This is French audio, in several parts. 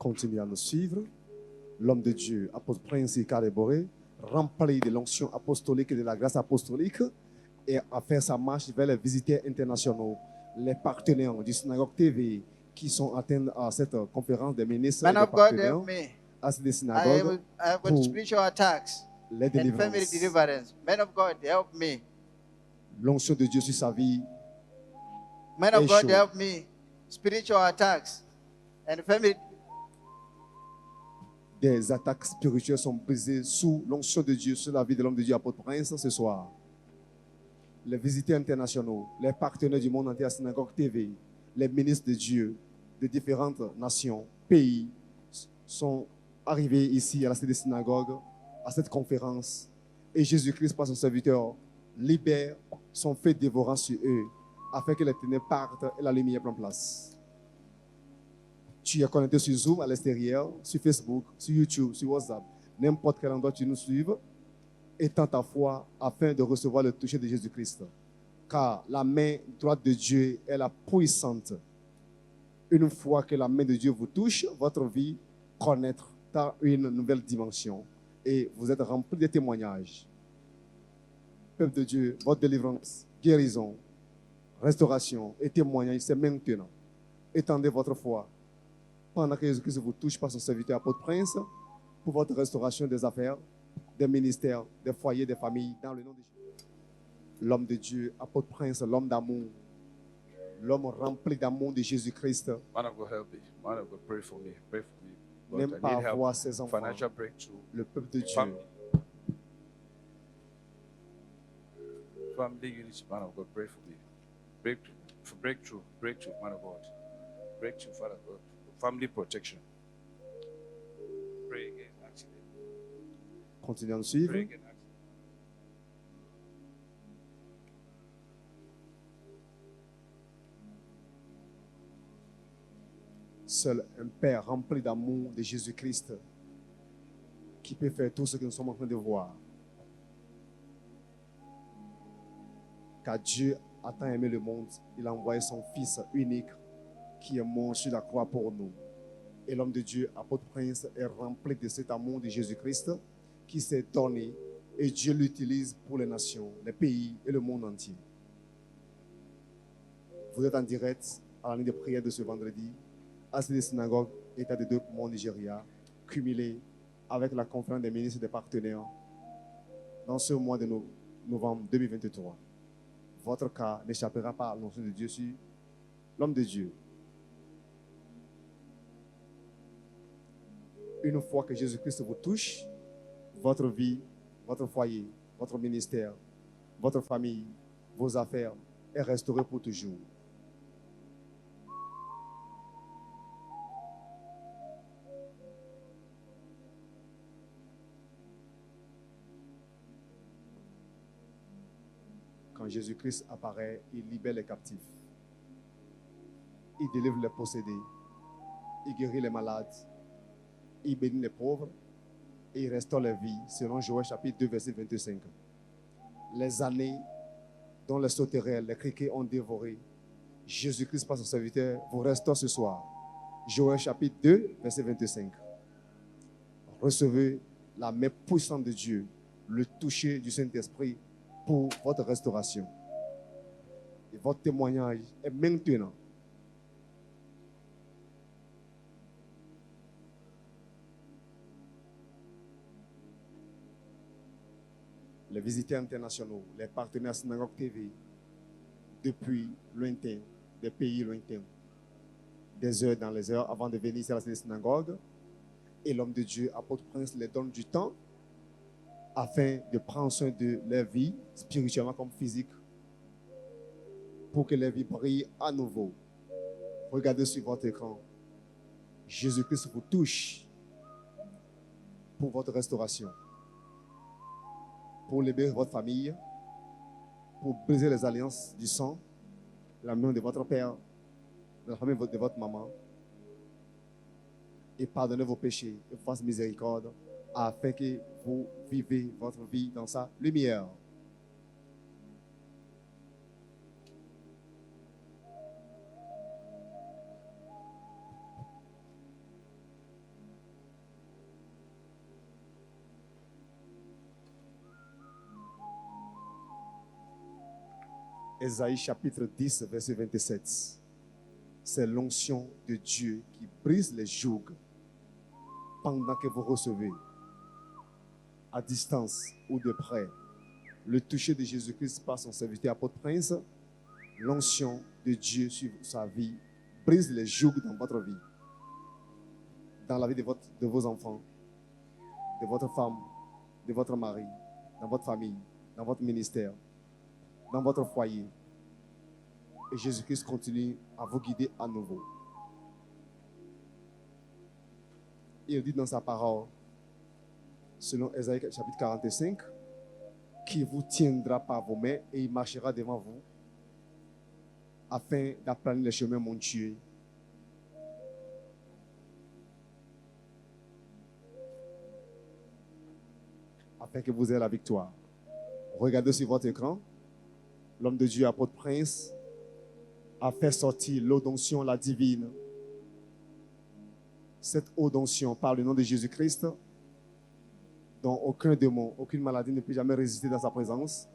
Continuez à nous suivre. L'homme de Dieu, apôtre Prince Icare Boré, rempli de l'onction apostolique et de la grâce apostolique, et à faire sa marche vers les visiteurs internationaux, les partenaires du Synagogue TV qui sont atteints à cette conférence des ministres Man et des of God, partenaires, help me. à ces I synagogues have got pour spiritual attacks les and family délivrances. deliverance. Man of God, help me. L'onction de Dieu sur sa vie Man est of God, chaude. help me. Spiritual attacks and family. Des attaques spirituelles sont brisées sous l'onction de Dieu, sur la vie de l'homme de Dieu, apôtre Prince, ce soir. Les visiteurs internationaux, les partenaires du monde entier à Synagogue TV, les ministres de Dieu de différentes nations, pays, sont arrivés ici à la cité des synagogues, à cette conférence. Et Jésus-Christ, par son serviteur, libère son feu dévorant sur eux, afin que les ténèbres partent et la lumière prenne place. Tu es connecté sur Zoom à l'extérieur, sur Facebook, sur YouTube, sur WhatsApp, n'importe quel endroit tu nous suives, étends ta foi afin de recevoir le toucher de Jésus-Christ. Car la main droite de Dieu est la puissante. Une fois que la main de Dieu vous touche, votre vie connaîtra une nouvelle dimension et vous êtes rempli de témoignages. Peuple de Dieu, votre délivrance, guérison, restauration et témoignage, c'est maintenant. Étendez votre foi pendant que Jésus-Christ vous touche par son serviteur apôtre Prince pour votre restauration des affaires, des ministères, des foyers, des familles, dans le nom de Jésus. L'homme de Dieu, apôtre Prince, l'homme d'amour, l'homme rempli d'amour de Jésus-Christ, Man of God, help me. Man of God, pray for me. Pray for me. Lord, n'aime I need pas help. voir ses enfants, Financial breakthrough. le peuple de Dieu, Family. Family unity, man of God, pray for me. Breakthrough, for breakthrough, breakthrough, man of God. Breakthrough, Father God. Family protection. Pray again, accident. continuez à nous suivre. Pray again, accident. Seul un Père rempli d'amour de Jésus-Christ qui peut faire tout ce que nous sommes en train de voir. Car Dieu a tant aimé le monde, il a envoyé son Fils unique qui est mort sur la croix pour nous. Et l'homme de Dieu, apôtre Prince, est rempli de cet amour de Jésus-Christ qui s'est donné et Dieu l'utilise pour les nations, les pays et le monde entier. Vous êtes en direct à la ligne de prière de ce vendredi à cette synagogue État de deux au Nigeria, cumulé avec la conférence des ministres et des partenaires dans ce mois de novembre 2023. Votre cas n'échappera pas à l'onction de Dieu sur l'homme de Dieu. Une fois que Jésus-Christ vous touche, votre vie, votre foyer, votre ministère, votre famille, vos affaires est restaurée pour toujours. Quand Jésus-Christ apparaît, il libère les captifs. Il délivre les possédés. Il guérit les malades. Il bénit les pauvres. Et il restaure les vies, selon Joël chapitre 2, verset 25. Les années dont les sauterelles, les criquets ont dévoré, Jésus-Christ, par son serviteur, vous restaure ce soir. Joël chapitre 2, verset 25. Recevez la main puissante de Dieu, le toucher du Saint-Esprit pour votre restauration. Et votre témoignage est maintenant. Les visiteurs internationaux, les partenaires Synagogue TV, depuis lointain, des pays lointains, des heures dans les heures avant de venir ici à la synagogue, et l'homme de Dieu, apôtre Prince, les donne du temps afin de prendre soin de leur vie, spirituellement comme physique, pour que leur vie brille à nouveau. Regardez sur votre écran. Jésus-Christ vous touche pour votre restauration, pour libérer votre famille, pour briser les alliances du sang, la main de votre père, de la famille de votre maman, et pardonner vos péchés et fasse miséricorde afin que vous vivez votre vie dans sa lumière. Ésaïe chapitre 10, verset 27. C'est l'onction de Dieu qui brise les jougs pendant que vous recevez, à distance ou de près, le toucher de Jésus-Christ par son serviteur apôtre Prince. L'onction de Dieu sur sa vie brise les jougs dans votre vie, dans la vie de vos enfants, de votre femme, de votre mari, dans votre famille, dans votre ministère, dans votre foyer. Et Jésus-Christ continue à vous guider à nouveau. Il dit dans sa parole, selon Ésaïe chapitre 45, qui vous tiendra par vos mains et il marchera devant vous afin d'aplanir les chemins montueux. Afin que vous ayez la victoire. Regardez sur votre écran. L'homme de Dieu, apôtre Prince, a fait sortir l'eau d'onction, la divine. Cette eau d'onction, par le nom de Jésus-Christ, dont aucun démon, aucune maladie ne peut jamais résister dans sa présence.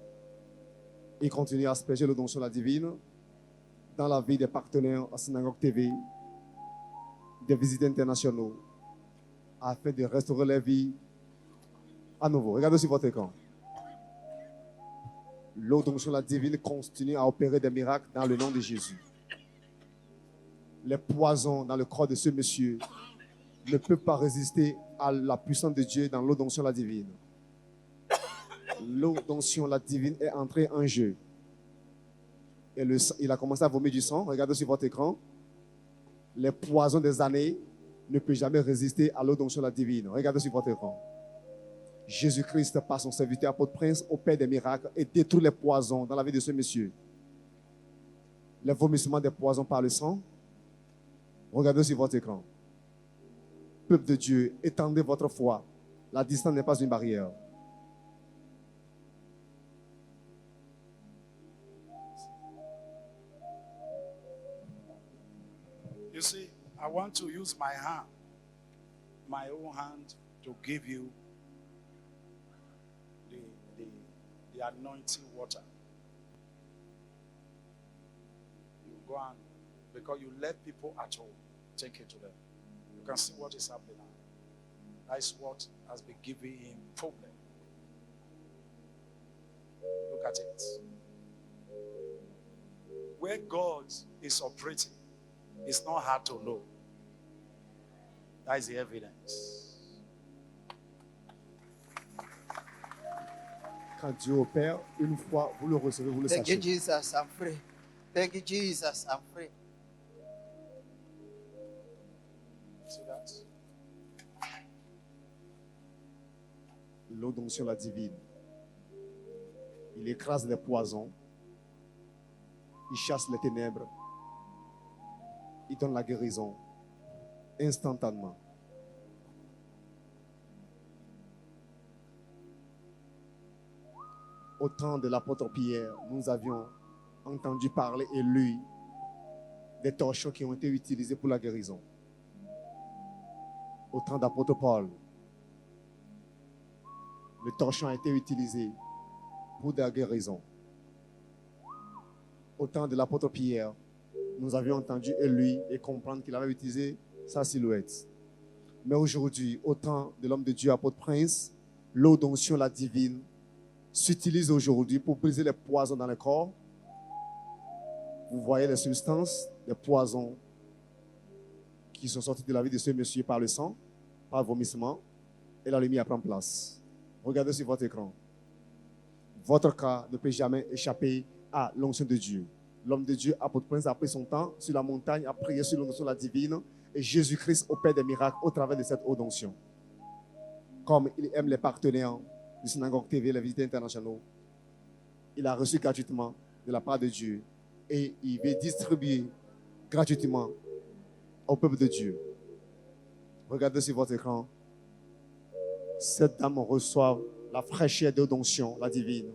Il continue à asperger l'eau d'onction, la divine, dans la vie des partenaires à Synagogue TV, des visiteurs internationaux, afin de restaurer les vies à nouveau. Regardez sur votre écran. L'eau d'onction, la divine, continue à opérer des miracles dans le nom de Jésus. Les poisons dans le corps de ce monsieur ne peuvent pas résister à la puissance de Dieu dans l'eau d'onction, la divine. L'eau d'onction, la divine, est entrée en jeu. Et il a commencé à vomir du sang. Regardez sur votre écran. Les poisons des années ne peuvent jamais résister à l'eau d'onction, la divine. Regardez sur votre écran. Jésus-Christ, par son serviteur apôtre Prince, opère des miracles et détruit les poisons dans la vie de ce monsieur. Les vomissements des poisons par le sang. Regardez sur votre écran. Peuple de Dieu, étendez votre foi. La distance n'est pas une barrière. You see, I want to use my hand, my own hand, to give you the anointing water. You go on, because you let people at home take it to them. You can see what is happening now. That is what has been giving him problem. Look at it. Where God is operating, it's not hard to know. That is the evidence. Quand Dieu opère, une fois vous le recevez, vous le Thank you, sachez. Jesus. I'm free. Thank you, Jesus. I'm free. See that? L'eau d'onction, la divine. Il écrase les poisons. Il chasse les ténèbres. Il donne la guérison instantanément. Au temps de l'apôtre Pierre, nous avions entendu parler et lu des torchons qui ont été utilisés pour la guérison. Au temps d'apôtre Paul, le torchon a été utilisé pour la guérison. Au temps de l'apôtre Pierre, nous avions entendu et lu et comprendre qu'il avait utilisé sa silhouette. Mais aujourd'hui, au temps de l'homme de Dieu, apôtre Prince, l'eau d'onction, la divine, s'utilise aujourd'hui pour briser les poisons dans le corps. Vous voyez les substances, les poisons qui sont sortis de la vie de ce monsieur par le sang, par le vomissement, et la lumière prend place. Regardez sur votre écran. Votre cas ne peut jamais échapper à l'onction de Dieu. L'homme de Dieu, apôtre Prince, a pris son temps sur la montagne, a prié sur l'onction de la divine, et Jésus-Christ opère des miracles au travers de cette eau d'onction. Comme il aime les partenaires du Synagogue TV, les visiteurs internationaux, il a reçu gratuitement de la part de Dieu et il veut distribuer gratuitement au peuple de Dieu. Regardez sur votre écran. Cette dame reçoit la fraîcheur de l'onction, la divine.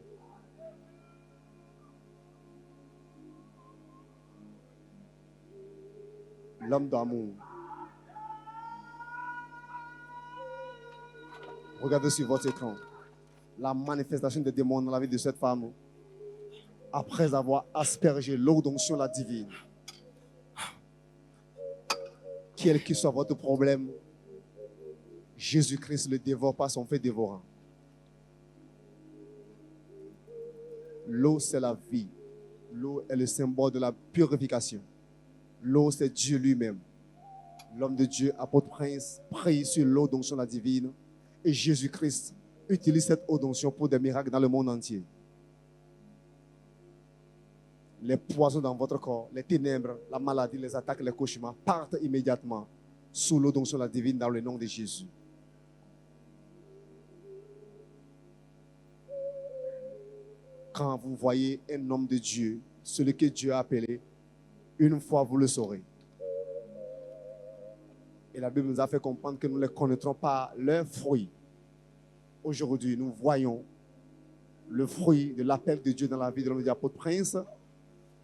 L'homme d'amour. Regardez sur votre écran la manifestation des démons dans la vie de cette femme. après avoir aspergé l'eau d'onction, la divine, quel que soit votre problème, Jésus-Christ le dévore par son fait dévorant. L'eau, c'est la vie. L'eau est le symbole de la purification. L'eau, c'est Dieu lui-même. L'homme de Dieu, apôtre Prince, prie sur l'eau d'onction, la divine. Et Jésus-Christ utilise cette eau d'onction pour des miracles dans le monde entier. Les poisons dans votre corps, les ténèbres, la maladie, les attaques, les cauchemars partent immédiatement sous l'eau d'onction, la divine, dans le nom de Jésus. Quand vous voyez un homme de Dieu, celui que Dieu a appelé, une fois vous le saurez. Et la Bible nous a fait comprendre que nous les connaîtrons par leurs fruits. Aujourd'hui, nous voyons le fruit de l'appel de Dieu dans la vie de l'homme de l'apôtre Prince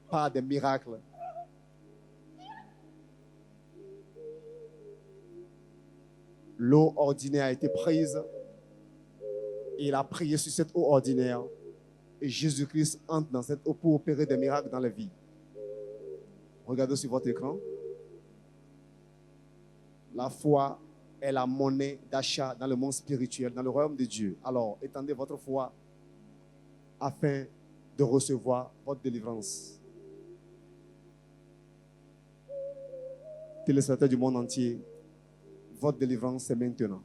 par des miracles. L'eau ordinaire a été prise et il a prié sur cette eau ordinaire. Et Jésus-Christ entre dans cette eau pour opérer des miracles dans la vie. Regardez sur votre écran. La foi est la monnaie d'achat dans le monde spirituel, dans le royaume de Dieu. Alors, étendez votre foi afin de recevoir votre délivrance. Téléspectateurs du monde entier, votre délivrance c'est maintenant.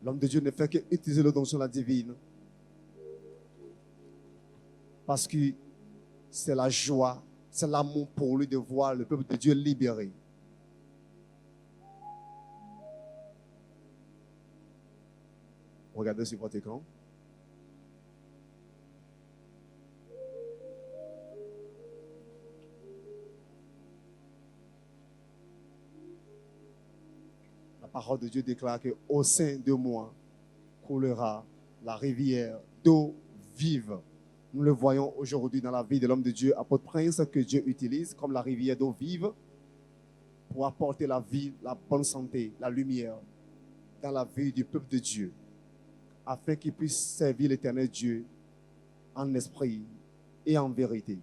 L'homme de Dieu ne fait qu'utiliser l'eau d'onction la divine parce que c'est la joie, c'est l'amour pour lui de voir le peuple de Dieu libéré. Regardez sur votre écran. La parole de Dieu déclare qu'au sein de moi coulera la rivière d'eau vive. Nous le voyons aujourd'hui dans la vie de l'homme de Dieu, apôtre Prince, que Dieu utilise comme la rivière d'eau vive pour apporter la vie, la bonne santé, la lumière dans la vie du peuple de Dieu, afin qu'il puisse servir l'éternel Dieu en esprit et en vérité.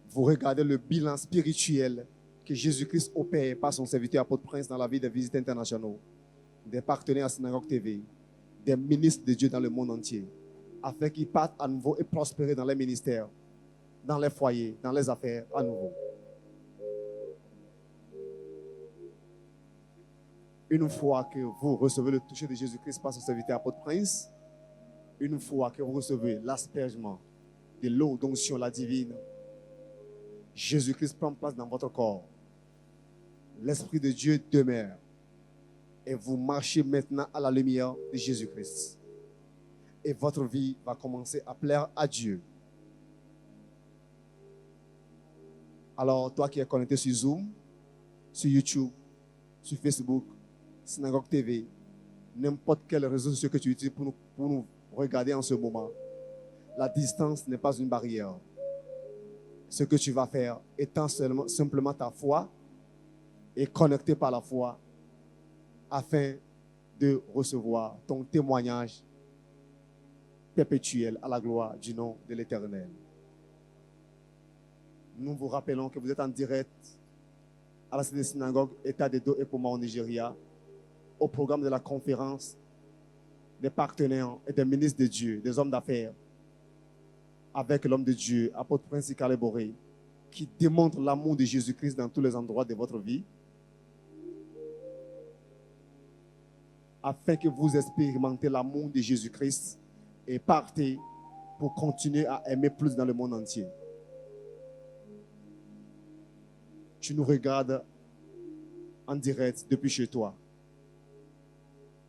Vous regardez le bilan spirituel que Jésus-Christ opère par son serviteur apôtre Prince dans la vie des visiteurs internationaux, des partenaires à Synagogue TV, des ministres de Dieu dans le monde entier, afin qu'ils partent à nouveau et prospérer dans les ministères, dans les foyers, dans les affaires à nouveau. Une fois que vous recevez le toucher de Jésus-Christ par son serviteur apôtre Prince, une fois que vous recevez l'aspergement de l'eau d'onction, la divine, Jésus-Christ prend place dans votre corps. L'Esprit de Dieu demeure. Et vous marchez maintenant à la lumière de Jésus-Christ. Et votre vie va commencer à plaire à Dieu. Alors, toi qui es connecté sur Zoom, sur YouTube, sur Facebook, Synagogue TV, n'importe quel réseau social que tu utilises pour nous regarder en ce moment, la distance n'est pas une barrière. Ce que tu vas faire étant simplement ta foi et connecté par la foi afin de recevoir ton témoignage perpétuel à la gloire du nom de l'Éternel. Nous vous rappelons que vous êtes en direct à la cité synagogue État d'Edo et Poma au Nigeria, au programme de la conférence des partenaires et des ministres de Dieu, des hommes d'affaires, avec l'homme de Dieu, apôtre Prince Ikaleboré, qui démontre l'amour de Jésus-Christ dans tous les endroits de votre vie, afin que vous expérimentez l'amour de Jésus-Christ et partez pour continuer à aimer plus dans le monde entier. Tu nous regardes en direct depuis chez toi.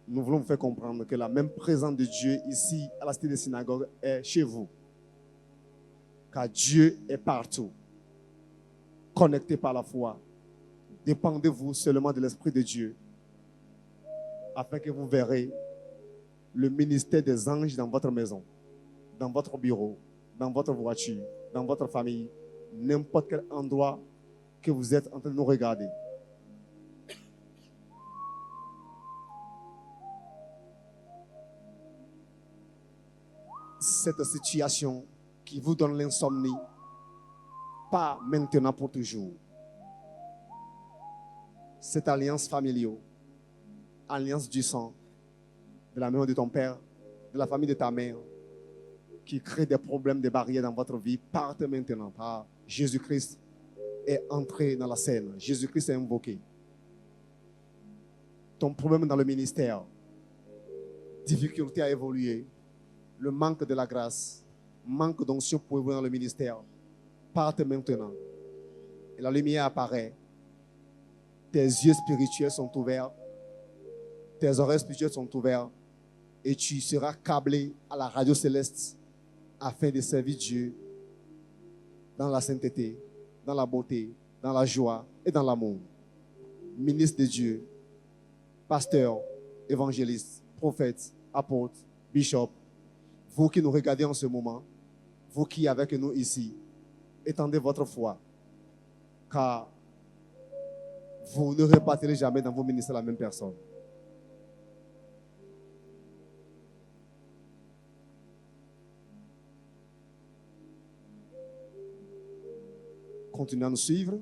Nous voulons vous faire comprendre que la même présence de Dieu ici à la cité des synagogues est chez vous. Car Dieu est partout. Connecté par la foi. Dépendez-vous seulement de l'Esprit de Dieu, afin que vous verrez le ministère des anges dans votre maison, dans votre bureau, dans votre voiture, dans votre famille, n'importe quel endroit que vous êtes en train de nous regarder. cette situation qui vous donne l'insomnie, pas maintenant pour toujours. Cette alliance familiale, alliance du sang, de la maison de ton père, de la famille de ta mère, qui crée des problèmes, des barrières dans votre vie, parte maintenant. Par Jésus-Christ est entré dans la scène. Jésus-Christ est invoqué. Ton problème dans le ministère, difficulté à évoluer, le manque de la grâce, manque d'onction pour évoluer dans le ministère, parte maintenant. Et la lumière apparaît. Tes yeux spirituels sont ouverts. Tes oreilles spirituelles sont ouvertes. Et tu seras câblé à la radio céleste afin de servir Dieu dans la sainteté, dans la beauté, dans la joie et dans l'amour. Ministre de Dieu, pasteur, évangéliste, prophète, apôtre, bishop, vous qui nous regardez en ce moment, vous qui êtes avec nous ici, étendez votre foi, car vous ne repartirez jamais dans vos ministères la même personne. Continuez à nous suivre.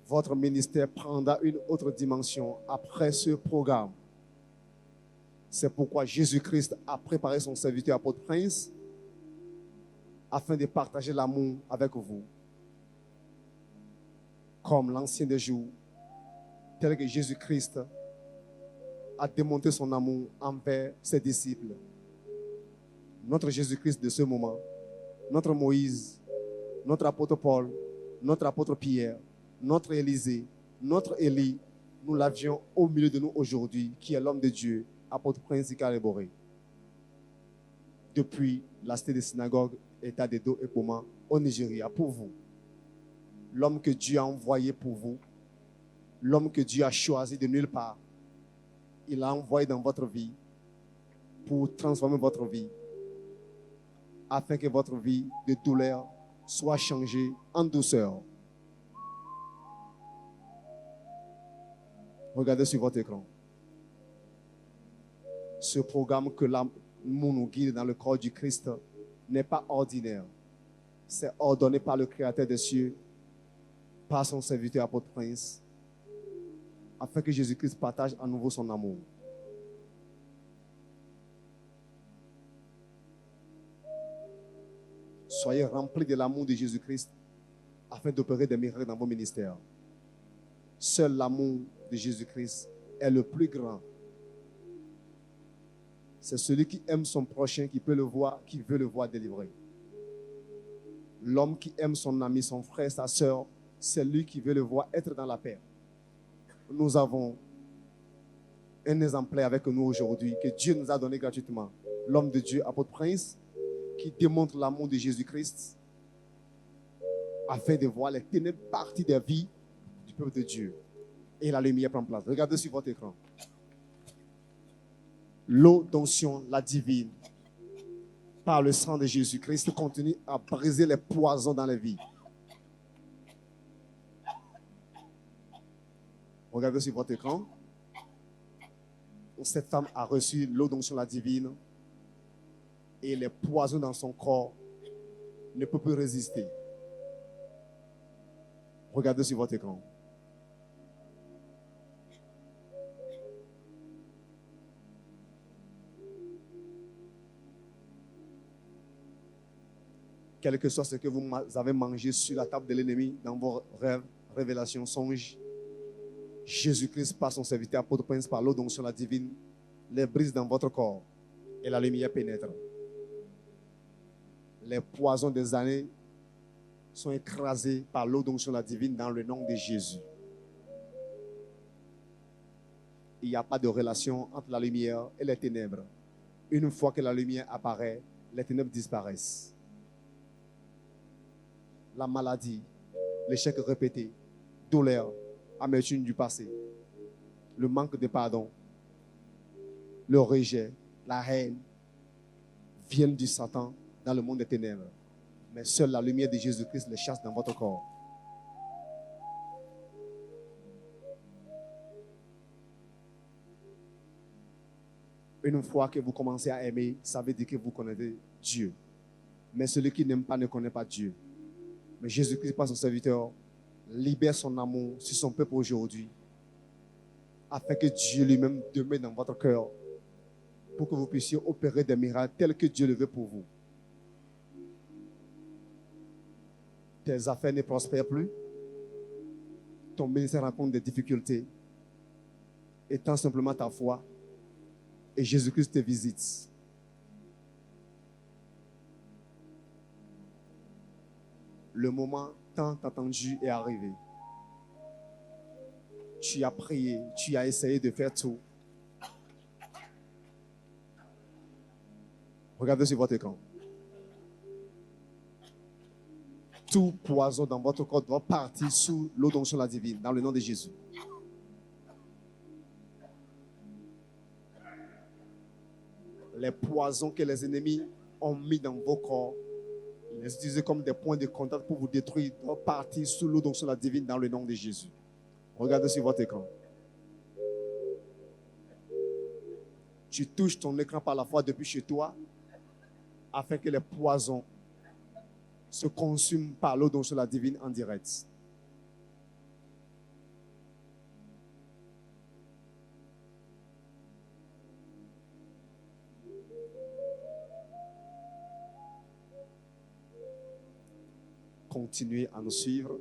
Votre ministère prendra une autre dimension après ce programme. C'est pourquoi Jésus-Christ a préparé son serviteur apôtre Prince afin de partager l'amour avec vous. Comme l'ancien des jours, tel que Jésus-Christ a démontré son amour envers ses disciples. Notre Jésus-Christ de ce moment, notre Moïse, notre apôtre Paul, notre apôtre Pierre, notre Élisée, notre Élie, nous l'avions au milieu de nous aujourd'hui, qui est l'homme de Dieu, apôtre Prince Ika Boré. Depuis la cité des synagogues, État d'Edo et Poma, au Nigeria, pour vous. L'homme que Dieu a envoyé pour vous, l'homme que Dieu a choisi de nulle part, il l'a envoyé dans votre vie pour transformer votre vie, afin que votre vie de douleur soit changée en douceur. Regardez sur votre écran. Ce programme que l'amour nous guide dans le corps du Christ n'est pas ordinaire. C'est ordonné par le Créateur des cieux, par son serviteur apôtre Prince, afin que Jésus-Christ partage à nouveau son amour. Soyez remplis de l'amour de Jésus-Christ afin d'opérer des miracles dans vos ministères. Seul l'amour de Jésus-Christ est le plus grand. C'est celui qui aime son prochain, qui peut le voir, qui veut le voir délivré. L'homme qui aime son ami, son frère, sa soeur, c'est lui qui veut le voir être dans la paix. Nous avons un exemplaire avec nous aujourd'hui que Dieu nous a donné gratuitement. L'homme de Dieu, apôtre Prince, qui démontre l'amour de Jésus-Christ afin de voir les ténèbres parties des vies du peuple de Dieu. Et la lumière prend place. Regardez sur votre écran. L'eau d'onction, la divine, par le sang de Jésus-Christ, continue à briser les poisons dans les vies. Regardez sur votre écran. Cette femme a reçu l'eau d'onction, la divine, et les poisons dans son corps ne peuvent plus résister. Regardez sur votre écran. Quel que soit ce que vous avez mangé sur la table de l'ennemi, dans vos rêves, révélations, songes, Jésus-Christ, par son serviteur apôtre Prince, par l'eau d'onction, la divine, les brise dans votre corps et la lumière pénètre. Les poisons des années sont écrasés par l'eau d'onction, la divine, dans le nom de Jésus. Il n'y a pas de relation entre la lumière et les ténèbres. Une fois que la lumière apparaît, les ténèbres disparaissent. La maladie, l'échec répété, douleur, amertume du passé, le manque de pardon, le rejet, la haine viennent du Satan dans le monde des ténèbres. Mais seule la lumière de Jésus-Christ les chasse dans votre corps. Une fois que vous commencez à aimer, ça veut dire que vous connaissez Dieu. Mais celui qui n'aime pas ne connaît pas Dieu. Mais Jésus-Christ, par son serviteur, libère son amour sur son peuple aujourd'hui, afin que Dieu lui-même demeure dans votre cœur, pour que vous puissiez opérer des miracles tels que Dieu le veut pour vous. Tes affaires ne prospèrent plus. Ton ministère rencontre des difficultés. Étends simplement ta foi. Et Jésus-Christ te visite. Le moment tant attendu est arrivé. Tu as prié, tu as essayé de faire tout. Regardez sur votre écran. Tout poison dans votre corps doit partir sous l'eau d'onction la divine, dans le nom de Jésus. Les poisons que les ennemis ont mis dans vos corps, les utiliser comme des points de contact pour vous détruire, doivent partir sous l'eau d'onction la divine, dans le nom de Jésus. Regardez sur votre écran. Tu touches ton écran par la foi depuis chez toi, afin que les poisons se consument par l'eau d'onction la divine en direct. Continuez à nous suivre.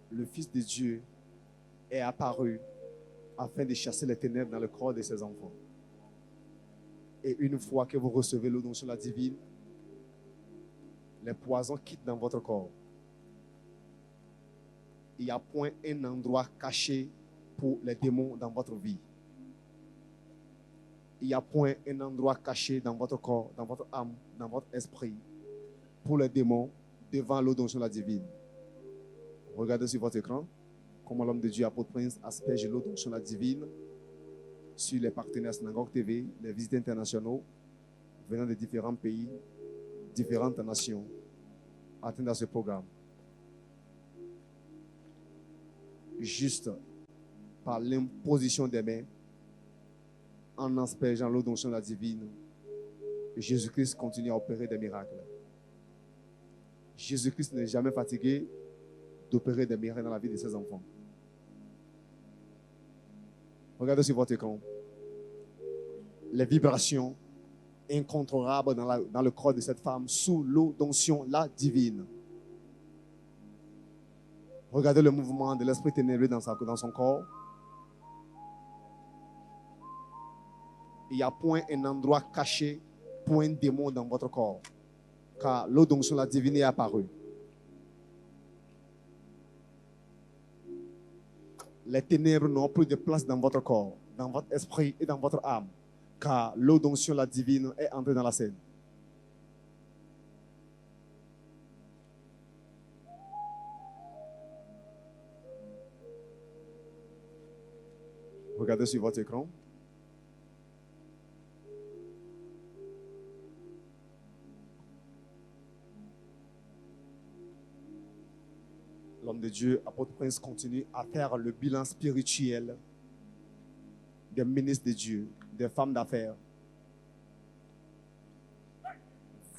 Le Fils de Dieu est apparu afin de chasser les ténèbres dans le corps de ses enfants. Et une fois que vous recevez l'eau d'onction la divine, les poisons quittent dans votre corps. Il n'y a point un endroit caché pour les démons dans votre vie. Il n'y a point un endroit caché dans votre corps, dans votre âme, dans votre esprit pour les démons devant l'eau d'onction la divine. Regardez sur votre écran comment l'homme de Dieu, apôtre Prince, asperge l'eau d'onction la divine sur les partenaires Synagogue TV, les visiteurs internationaux venant de différents pays, différentes nations, atteints à ce programme. Juste par l'imposition des mains, en aspergeant l'eau d'onction la divine, Jésus-Christ continue à opérer des miracles. Jésus-Christ n'est jamais fatigué d'opérer des miracles dans la vie de ses enfants. Regardez sur votre écran. Les vibrations incontrôlables dans le corps de cette femme sous l'eau d'onction, la divine. Regardez le mouvement de l'esprit ténébreux dans son corps. Il n'y a point un endroit caché pour un démon dans votre corps, car l'eau d'onction, la divine, est apparue. Les ténèbres n'ont plus de place dans votre corps, dans votre esprit et dans votre âme, car l'eau d'onction, la divine, est entrée dans la scène. Regardez sur votre écran. L'homme de Dieu, apôtre Prince, continue à faire le bilan spirituel des ministres de Dieu, des femmes d'affaires,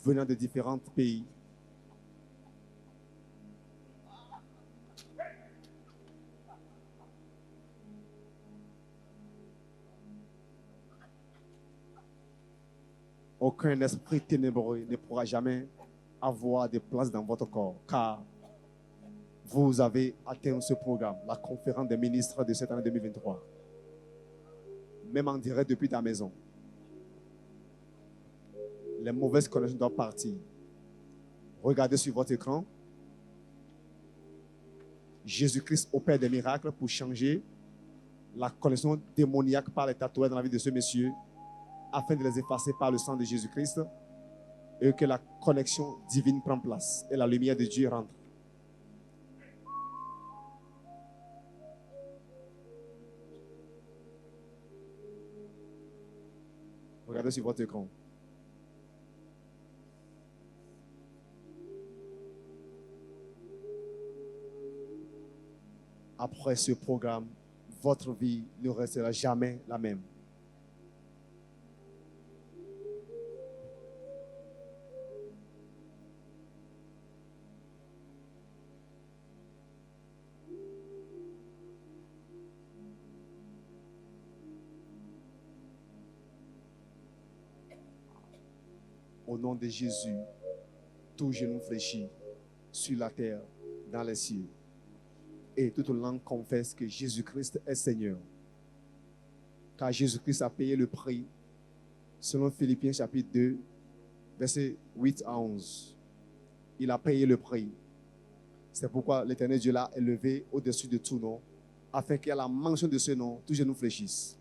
venant de différents pays. Aucun esprit ténébreux ne pourra jamais avoir de place dans votre corps, car vous avez atteint ce programme, la conférence des ministres de cette année 2023. Même en direct depuis ta maison. Les mauvaises connexions doivent partir. Regardez sur votre écran. Jésus-Christ opère des miracles pour changer la connexion démoniaque par les tatouages dans la vie de ce monsieur, afin de les effacer par le sang de Jésus-Christ et que la connexion divine prenne place et la lumière de Dieu rentre. Regardez sur votre écran. Après ce programme, votre vie ne restera jamais la même. Au nom de Jésus, tout genou fléchit sur la terre, dans les cieux. Et toute langue confesse que Jésus-Christ est Seigneur. Car Jésus-Christ a payé le prix, selon Philippiens chapitre 2, versets 8 à 11. Il a payé le prix. C'est pourquoi l'Éternel Dieu l'a élevé au-dessus de tout nom, afin qu'à la mention de ce nom, tout genou fléchisse.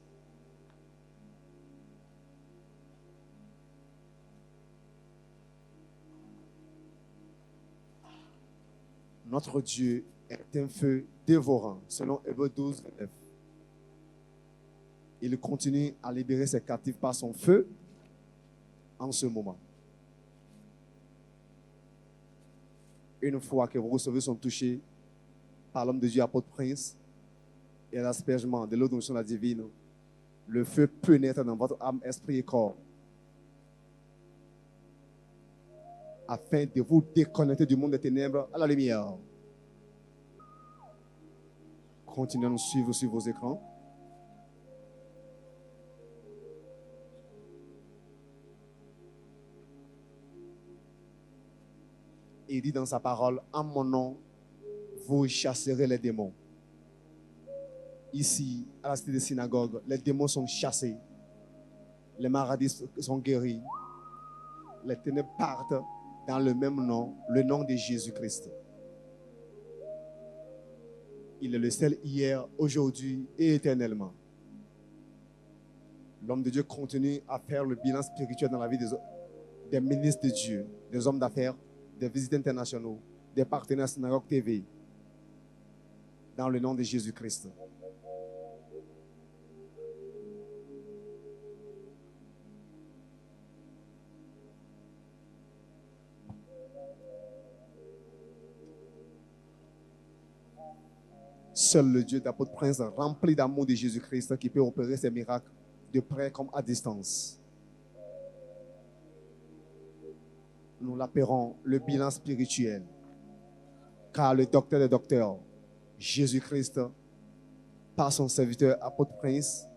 Notre Dieu est un feu dévorant, selon Hébreux 12, 9. Il continue à libérer ses captifs par son feu en ce moment. Une fois que vos receveurs sont touchés par l'homme de Dieu, apôtre Prince, et l'aspergement de l'eau d'onction la divine, le feu pénètre dans votre âme, esprit et corps, afin de vous déconnecter du monde des ténèbres à la lumière. Continuez à nous suivre sur vos écrans. Il dit dans sa parole, en mon nom, vous chasserez les démons. Ici, à la cité des synagogues, les démons sont chassés. Les maladies sont guéris. Les ténèbres partent dans le même nom, le nom de Jésus-Christ. Il est le seul hier, aujourd'hui et éternellement. L'homme de Dieu continue à faire le bilan spirituel dans la vie des ministres de Dieu, des hommes d'affaires, des visiteurs internationaux, des partenaires Synagogue TV, dans le nom de Jésus-Christ. Seul le Dieu d'apôtre Prince, rempli d'amour de Jésus-Christ, qui peut opérer ses miracles de près comme à distance. Nous l'appellerons le bilan spirituel. Car le docteur des docteurs, Jésus-Christ, par son serviteur apôtre Prince,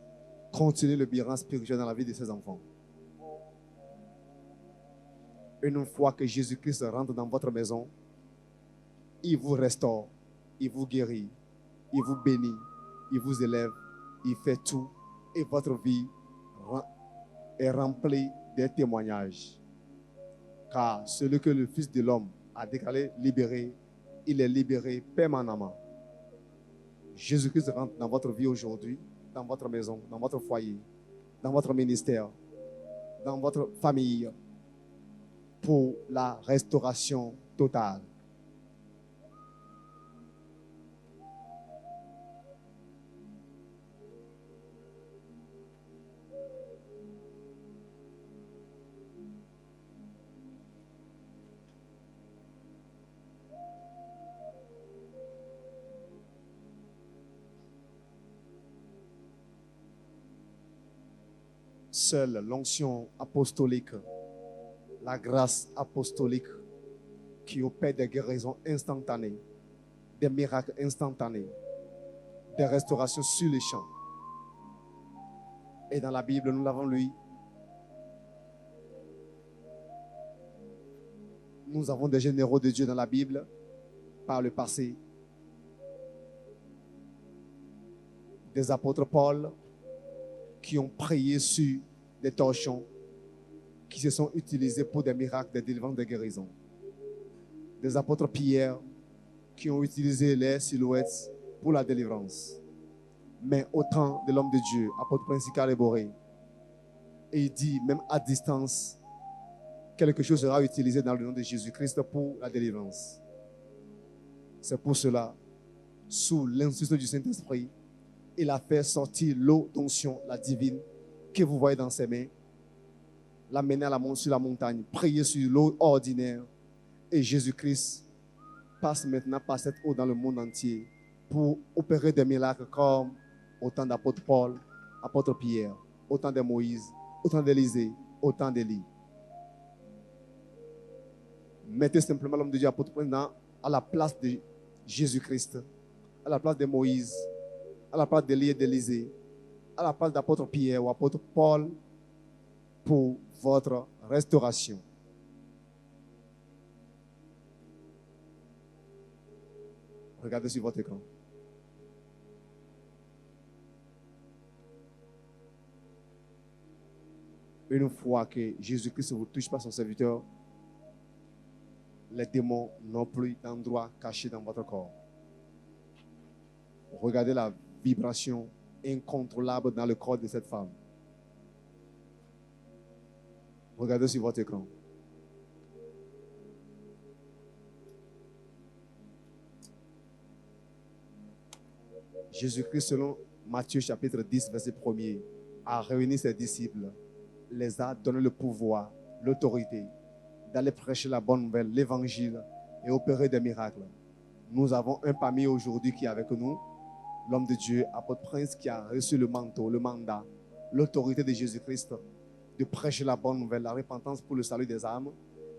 continue le bilan spirituel dans la vie de ses enfants. Une fois que Jésus-Christ rentre dans votre maison, il vous restaure, il vous guérit, il vous bénit, il vous élève, il fait tout et votre vie est remplie des témoignages. Car celui que le Fils de l'homme a déclaré libéré, il est libéré permanemment. Jésus-Christ rentre dans votre vie aujourd'hui, dans votre maison, dans votre foyer, dans votre ministère, dans votre famille, pour la restauration totale. Seule l'onction apostolique, la grâce apostolique qui opère des guérisons instantanées, des miracles instantanés, des restaurations sur les champs. Et dans la Bible, nous l'avons lu. Nous avons des généraux de Dieu dans la Bible par le passé. Des apôtres Paul qui ont prié sur des torchons qui se sont utilisés pour des miracles, des délivrances, des guérisons. Des apôtres Pierre qui ont utilisé les silhouettes pour la délivrance. Mais au temps de l'homme de Dieu, apôtre principal et Boré, et il dit, même à distance, quelque chose sera utilisé dans le nom de Jésus-Christ pour la délivrance. C'est pour cela, sous l'instruction du Saint-Esprit, il a fait sortir l'eau d'onction, la divine, que vous voyez dans ses mains, l'amener sur la montagne, prier sur l'eau ordinaire. Et Jésus-Christ passe maintenant par cette eau dans le monde entier pour opérer des miracles comme au temps d'apôtre Paul, apôtre Pierre, au temps de Moïse, au temps d'Élisée, au temps d'Élie. Mettez simplement l'homme de Dieu apôtre Paul à la place de Jésus-Christ, à la place de Moïse, à la place d'Élie et d'Élisée, à la place d'apôtre Pierre ou apôtre Paul pour votre restauration. Regardez sur votre écran. Une fois que Jésus-Christ vous touche par son serviteur, les démons n'ont plus d'endroit caché dans votre corps. Regardez la vibration incontrôlable dans le corps de cette femme. Regardez sur votre écran. Jésus-Christ, selon Matthieu chapitre 10, verset 1er, a réuni ses disciples, les a donné le pouvoir, l'autorité d'aller prêcher la bonne nouvelle, l'évangile et opérer des miracles. Nous avons un parmi aujourd'hui qui est avec nous, l'homme de Dieu, apôtre Prince, qui a reçu le manteau, le mandat, l'autorité de Jésus-Christ de prêcher la bonne nouvelle, la repentance pour le salut des âmes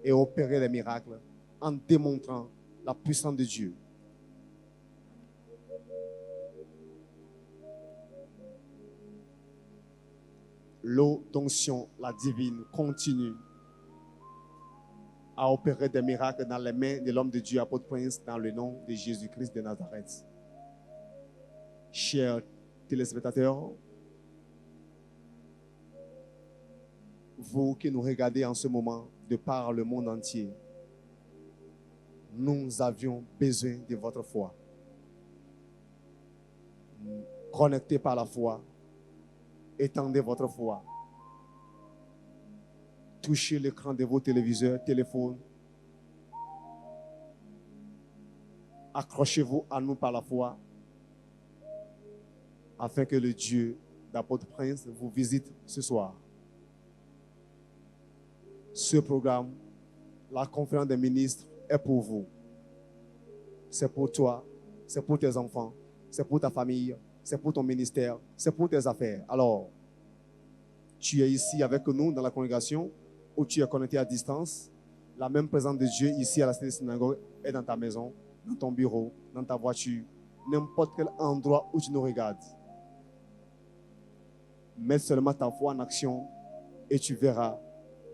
et opérer des miracles en démontrant la puissance de Dieu. L'eau d'onction, la divine, continue à opérer des miracles dans les mains de l'homme de Dieu, apôtre Prince, dans le nom de Jésus-Christ de Nazareth. Chers téléspectateurs, vous qui nous regardez en ce moment de par le monde entier, nous avions besoin de votre foi. Connectés par la foi, étendez votre foi. Touchez l'écran de vos téléviseurs, téléphones. Accrochez-vous à nous par la foi, afin que le Dieu d'apôtre Prince vous visite ce soir. Ce programme, la conférence des ministres, est pour vous. C'est pour toi, c'est pour tes enfants, c'est pour ta famille, c'est pour ton ministère, c'est pour tes affaires. Alors, tu es ici avec nous dans la congrégation ou tu es connecté à distance. La même présence de Dieu ici à la Cité Synagogue est dans ta maison, dans ton bureau, dans ta voiture, n'importe quel endroit où tu nous regardes. Mets seulement ta foi en action et tu verras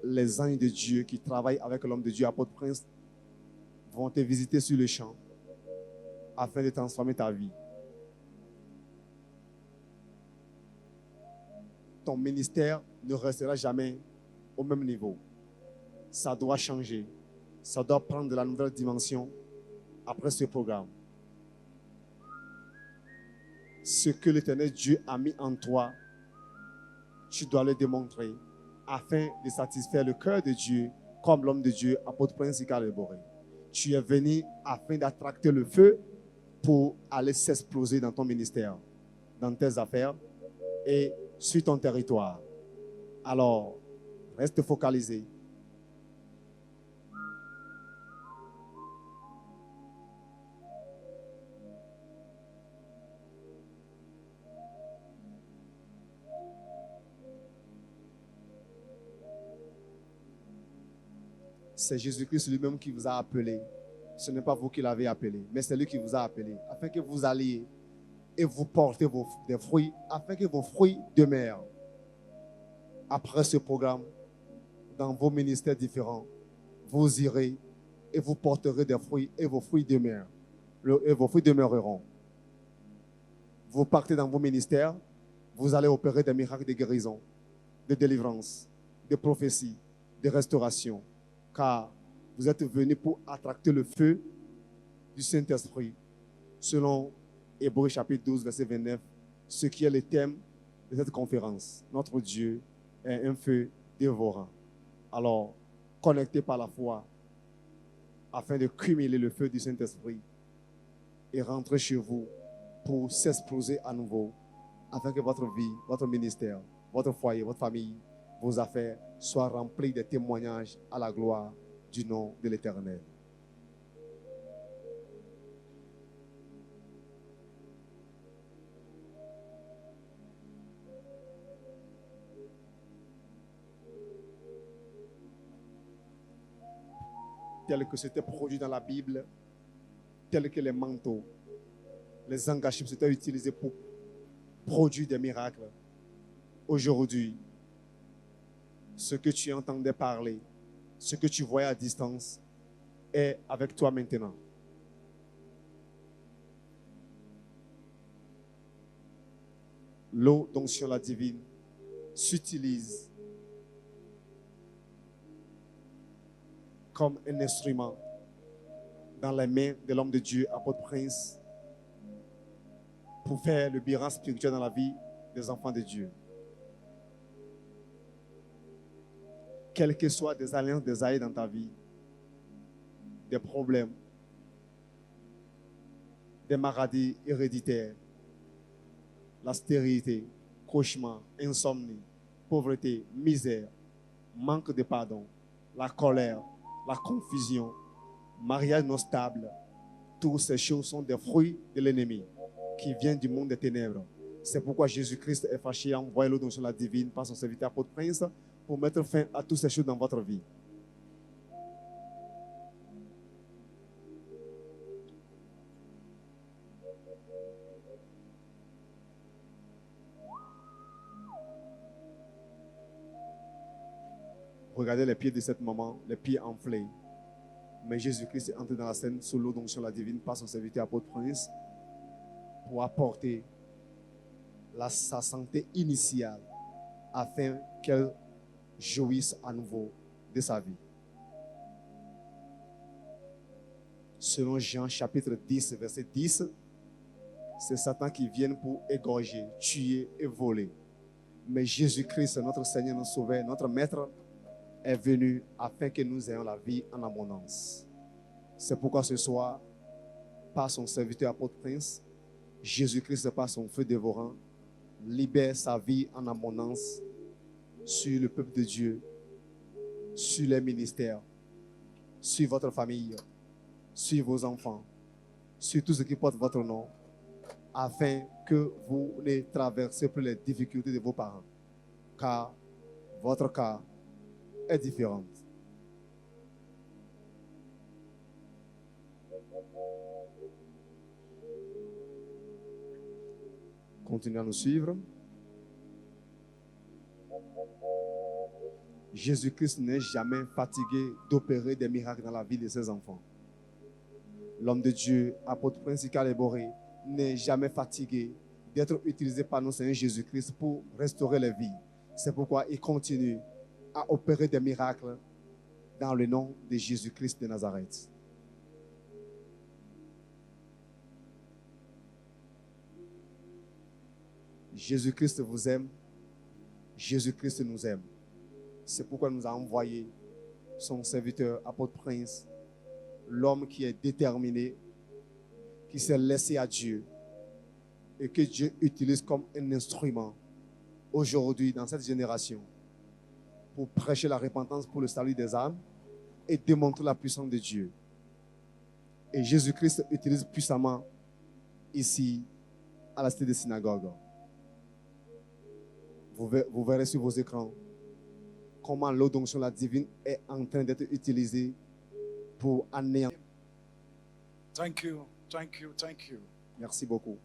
les anges de Dieu qui travaillent avec l'homme de Dieu, apôtre Prince, vont te visiter sur le champ afin de transformer ta vie. Ton ministère ne restera jamais au même niveau. Ça doit changer. Ça doit prendre de la nouvelle dimension après ce programme. Ce que l'Éternel Dieu a mis en toi, tu dois le démontrer afin de satisfaire le cœur de Dieu comme l'homme de Dieu, apôtre Prince Icare Boré. Tu es venu afin d'attracter le feu pour aller s'exploser dans ton ministère, dans tes affaires et sur ton territoire. Alors, reste focalisé. C'est Jésus-Christ lui-même qui vous a appelé. Ce n'est pas vous qui l'avez appelé, mais c'est lui qui vous a appelé, afin que vous alliez et vous portez des fruits, afin que vos fruits demeurent. Après ce programme, dans vos ministères différents, vous irez et vous porterez des fruits et vos fruits demeurent. Et vos fruits demeureront. Vous partez dans vos ministères, vous allez opérer des miracles de guérison, de délivrance, de prophétie, de restauration. Car vous êtes venus pour attracter le feu du Saint-Esprit, selon Hébreux chapitre 12, verset 29, ce qui est le thème de cette conférence. Notre Dieu est un feu dévorant. Alors, connectez par la foi, afin de cumuler le feu du Saint-Esprit et rentrer chez vous pour s'exploser à nouveau, afin que votre vie, votre ministère, votre foyer, votre famille vos affaires soient remplies de témoignages à la gloire du nom de l'Éternel. Tel que c'était produit dans la Bible, tel que les manteaux, les engagements étaient utilisés pour produire des miracles. Aujourd'hui, ce que tu entendais parler, ce que tu voyais à distance, est avec toi maintenant. L'eau d'onction la divine s'utilise comme un instrument dans les mains de l'homme de Dieu, apôtre Prince, pour faire le bilan spirituel dans la vie des enfants de Dieu. Quelles que soient des alliances des aïeux dans ta vie, des problèmes, des maladies héréditaires, la stérilité, cauchemar, insomnie, pauvreté, misère, manque de pardon, la colère, la confusion, mariage non stable, toutes ces choses sont des fruits de l'ennemi qui viennent du monde des ténèbres. C'est pourquoi Jésus-Christ est fâché à envoyer l'eau d'onction la divine par son serviteur apôtre Prince pour mettre fin à toutes ces choses dans votre vie. Regardez les pieds de cette maman, les pieds enflés. Mais Jésus-Christ est entré dans la scène sous l'eau d'onction la divine par son serviteur apôtre Prince pour apporter sa santé initiale afin qu'elle jouisse à nouveau de sa vie. Selon Jean chapitre 10, verset 10, c'est Satan qui vient pour égorger, tuer et voler. Mais Jésus-Christ, notre Seigneur, notre Sauveur, notre Maître, est venu afin que nous ayons la vie en abondance. C'est pourquoi ce soir, par son serviteur apôtre Prince, Jésus-Christ, par son feu dévorant, libère sa vie en abondance sur le peuple de Dieu, sur les ministères, sur votre famille, sur vos enfants, sur tout ce qui porte votre nom, afin que vous ne traversez plus les difficultés de vos parents, car votre cas est différent. Continuez à nous suivre. Jésus-Christ n'est jamais fatigué d'opérer des miracles dans la vie de ses enfants. L'homme de Dieu, apôtre principal et Boré, n'est jamais fatigué d'être utilisé par notre Seigneur Jésus-Christ pour restaurer les vies. C'est pourquoi il continue à opérer des miracles dans le nom de Jésus-Christ de Nazareth. Jésus-Christ vous aime. Jésus-Christ nous aime. C'est pourquoi il nous a envoyé son serviteur, apôtre Prince, l'homme qui est déterminé, qui s'est laissé à Dieu et que Dieu utilise comme un instrument aujourd'hui dans cette génération pour prêcher la repentance pour le salut des âmes et démontrer la puissance de Dieu. Et Jésus-Christ utilise puissamment ici à la cité des synagogues. Vous verrez sur vos écrans comment l'eau d'onction la divine est en train d'être utilisée pour anéantir. Thank you, thank you, thank you. Merci beaucoup.